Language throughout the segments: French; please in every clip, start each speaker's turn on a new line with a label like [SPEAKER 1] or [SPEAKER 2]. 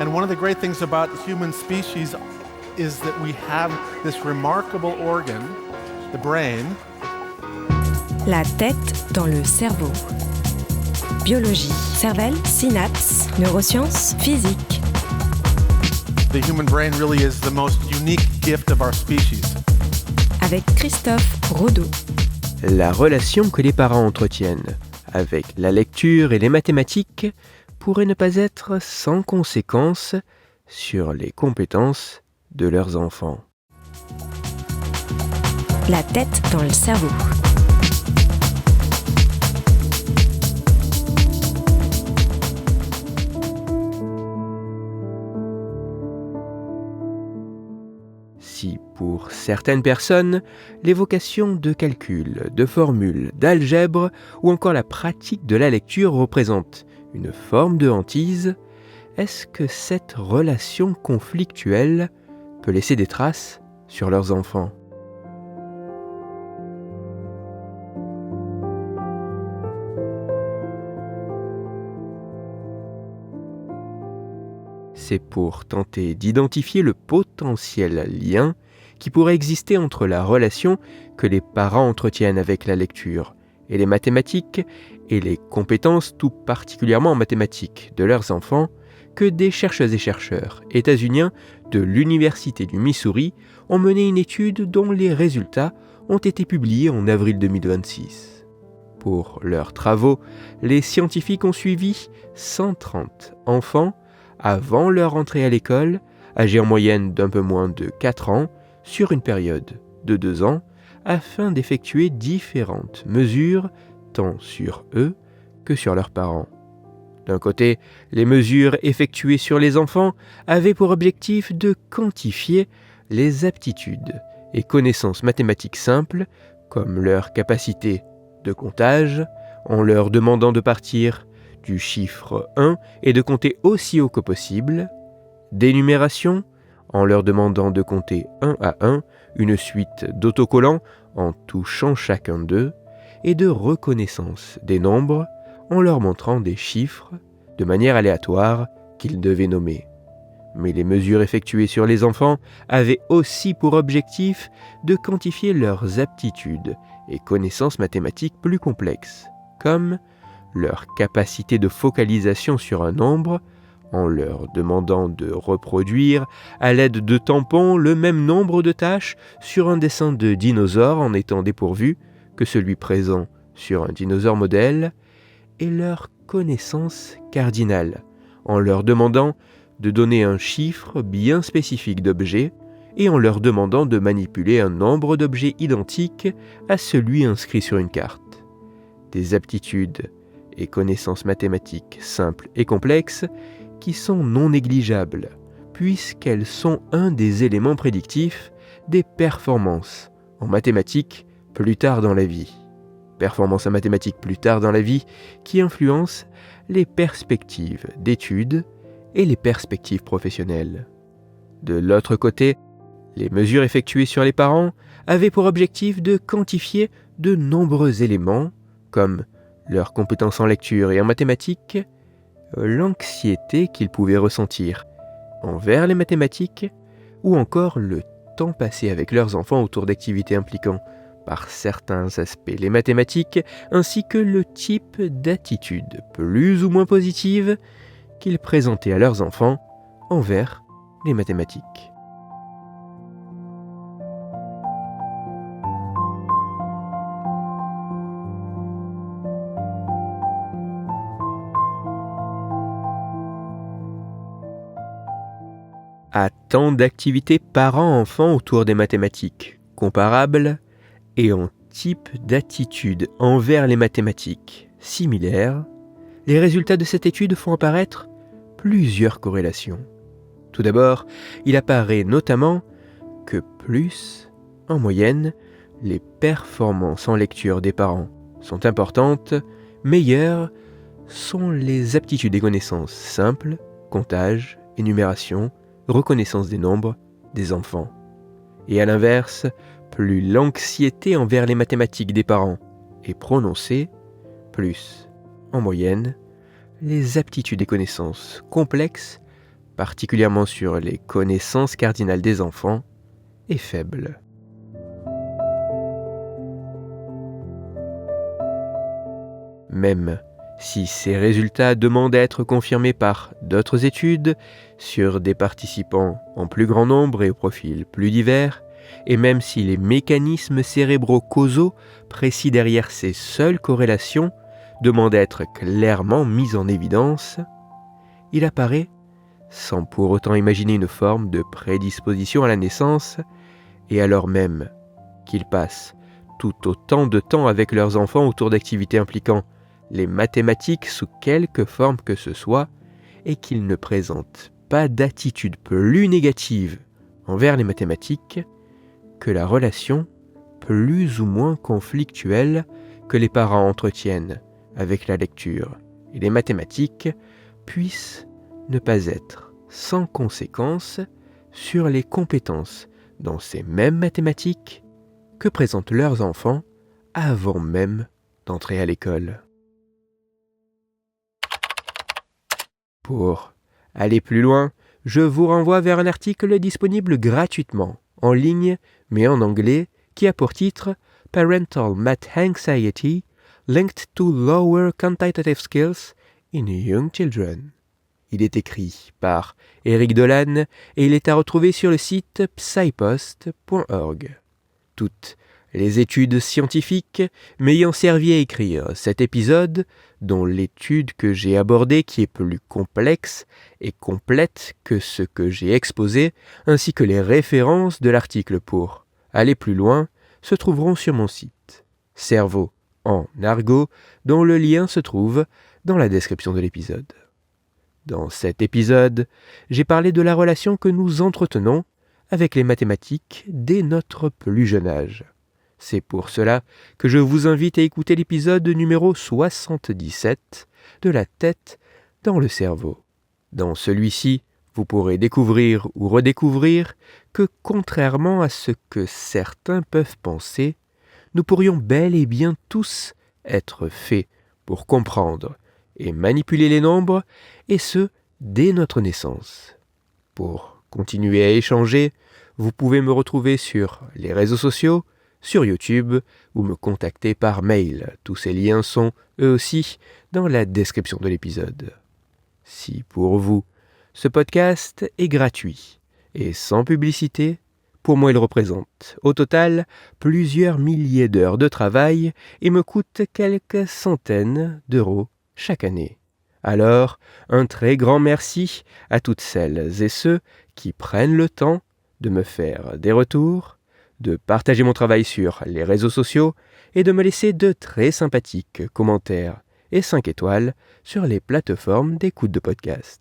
[SPEAKER 1] And one of the great things about the human species is that we have this remarkable organ, the brain.
[SPEAKER 2] La tête dans le cerveau. Biologie, cervelle, synapses, neurosciences, physique.
[SPEAKER 1] The human brain really is the most unique gift of our species.
[SPEAKER 2] Avec Christophe Rodeau.
[SPEAKER 3] La relation que les parents entretiennent avec la lecture et les mathématiques pourrait ne pas être sans conséquences sur les compétences de leurs enfants.
[SPEAKER 2] La tête dans le cerveau.
[SPEAKER 3] Si pour certaines personnes, l'évocation de calculs, de formules, d'algèbre ou encore la pratique de la lecture représente une forme de hantise, est-ce que cette relation conflictuelle peut laisser des traces sur leurs enfants ? C'est pour tenter d'identifier le potentiel lien qui pourrait exister entre la relation que les parents entretiennent avec la lecture et les mathématiques et les compétences tout particulièrement en mathématiques de leurs enfants que des chercheuses et chercheurs états-uniens de l'Université du Missouri ont mené une étude dont les résultats ont été publiés en avril 2026. Pour leurs travaux, les scientifiques ont suivi 130 enfants avant leur entrée à l'école, âgés en moyenne d'un peu moins de 4 ans, sur une période de 2 ans, afin d'effectuer différentes mesures, tant sur eux que sur leurs parents. D'un côté, les mesures effectuées sur les enfants avaient pour objectif de quantifier les aptitudes et connaissances mathématiques simples, comme leur capacité de comptage, en leur demandant de partir du chiffre 1 et de compter aussi haut que possible, d'énumération, en leur demandant de compter 1 à 1 une suite d'autocollants en touchant chacun d'eux, et de reconnaissance des nombres en leur montrant des chiffres de manière aléatoire qu'ils devaient nommer. Mais les mesures effectuées sur les enfants avaient aussi pour objectif de quantifier leurs aptitudes et connaissances mathématiques plus complexes, comme leur capacité de focalisation sur un nombre, en leur demandant de reproduire, à l'aide de tampons, le même nombre de tâches sur un dessin de dinosaure en étant dépourvu que celui présent sur un dinosaure modèle, et leur connaissance cardinale, en leur demandant de donner un chiffre bien spécifique d'objets et en leur demandant de manipuler un nombre d'objets identiques à celui inscrit sur une carte. Des aptitudes et connaissances mathématiques simples et complexes qui sont non négligeables, puisqu'elles sont un des éléments prédictifs des performances en mathématiques plus tard dans la vie. Performances en mathématiques plus tard dans la vie qui influencent les perspectives d'études et les perspectives professionnelles. De l'autre côté, les mesures effectuées sur les parents avaient pour objectif de quantifier de nombreux éléments, comme leurs compétences en lecture et en mathématiques, l'anxiété qu'ils pouvaient ressentir envers les mathématiques, ou encore le temps passé avec leurs enfants autour d'activités impliquant par certains aspects les mathématiques, ainsi que le type d'attitude plus ou moins positive qu'ils présentaient à leurs enfants envers les mathématiques. À tant d'activités parents-enfants autour des mathématiques, comparables, et en type d'attitude envers les mathématiques similaires, les résultats de cette étude font apparaître plusieurs corrélations. Tout d'abord, il apparaît notamment que plus, en moyenne, les performances en lecture des parents sont importantes, meilleures sont les aptitudes et connaissances simples, comptage, énumération, reconnaissance des nombres des enfants. Et à l'inverse, plus l'anxiété envers les mathématiques des parents est prononcée, plus, en moyenne, les aptitudes et connaissances complexes particulièrement sur les connaissances cardinales des enfants, est faible. Même si ces résultats demandent à être confirmés par d'autres études sur des participants en plus grand nombre et au profil plus divers, et même si les mécanismes cérébraux causaux précis derrière ces seules corrélations demandent à être clairement mis en évidence, il apparaît, sans pour autant imaginer une forme de prédisposition à la naissance, et alors même qu'ils passent tout autant de temps avec leurs enfants autour d'activités impliquant les mathématiques sous quelque forme que ce soit, et qu'ils ne présentent pas d'attitude plus négative envers les mathématiques que la relation plus ou moins conflictuelle que les parents entretiennent avec la lecture et les mathématiques puisse ne pas être sans conséquence sur les compétences dans ces mêmes mathématiques que présentent leurs enfants avant même d'entrer à l'école. Pour aller plus loin, je vous renvoie vers un article disponible gratuitement, en ligne, mais en anglais, qui a pour titre « Parental Math Anxiety Linked to Lower Quantitative Skills in Young Children ». Il est écrit par Eric Dolan et il est à retrouver sur le site psypost.org. Toutes les études scientifiques m'ayant servi à écrire cet épisode, dont l'étude que j'ai abordée qui est plus complexe et complète que ce que j'ai exposé, ainsi que les références de l'article pour aller plus loin, se trouveront sur mon site. Cerveau en argot, dont le lien se trouve dans la description de l'épisode. Dans cet épisode, j'ai parlé de la relation que nous entretenons avec les mathématiques dès notre plus jeune âge. C'est pour cela que je vous invite à écouter l'épisode numéro 77 de La tête dans le cerveau. Dans celui-ci, vous pourrez découvrir ou redécouvrir que, contrairement à ce que certains peuvent penser, nous pourrions bel et bien tous être faits pour comprendre et manipuler les nombres, et ce, dès notre naissance. Pour continuer à échanger, vous pouvez me retrouver sur les réseaux sociaux, sur YouTube ou me contacter par mail. Tous ces liens sont, eux aussi, dans la description de l'épisode. Si pour vous, ce podcast est gratuit et sans publicité, pour moi il représente, au total, plusieurs milliers d'heures de travail et me coûte quelques centaines d'euros chaque année. Alors, un très grand merci à toutes celles et ceux qui prennent le temps de me faire des retours, de partager mon travail sur les réseaux sociaux et de me laisser de très sympathiques commentaires et 5 étoiles sur les plateformes d'écoute de podcast.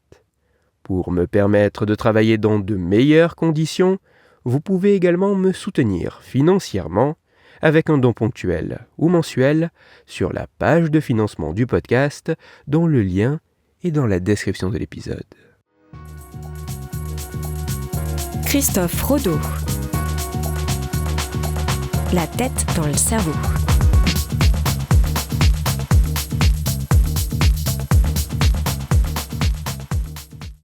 [SPEAKER 3] Pour me permettre de travailler dans de meilleures conditions, vous pouvez également me soutenir financièrement avec un don ponctuel ou mensuel sur la page de financement du podcast dont le lien est dans la description de l'épisode.
[SPEAKER 2] Christophe Rodeau. La tête dans le cerveau.